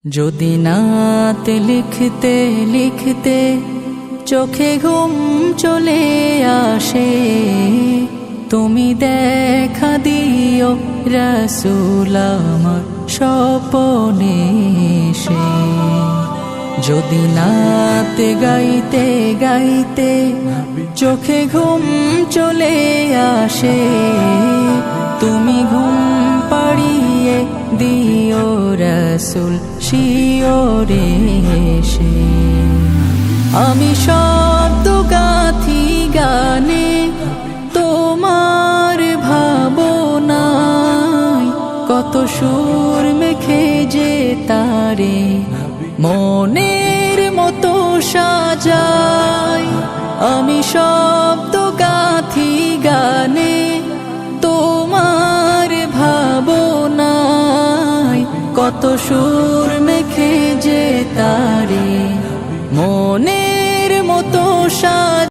যদি নাতে লিখতে লিখতে চোখে ঘুম চলে আসে, তুমি দেখা দিও রাসূল আমার স্বপনে এসে। যদি নাতে গাইতে গাইতে চোখে ঘুম চলে আসে, তুমি ঘুম পাড়িয়ে দিও রাসূল শিওরে এসে। আমি শব্দ গাথি গানে তোমার ভাবনায়, কত সুর মেখে যে তারে মনের মতো সাজাই। আমি শব্দ গাথি গানে তোমার ভাবনায়, কত সুর মেখে যে তারে মনের মতো সাজাই।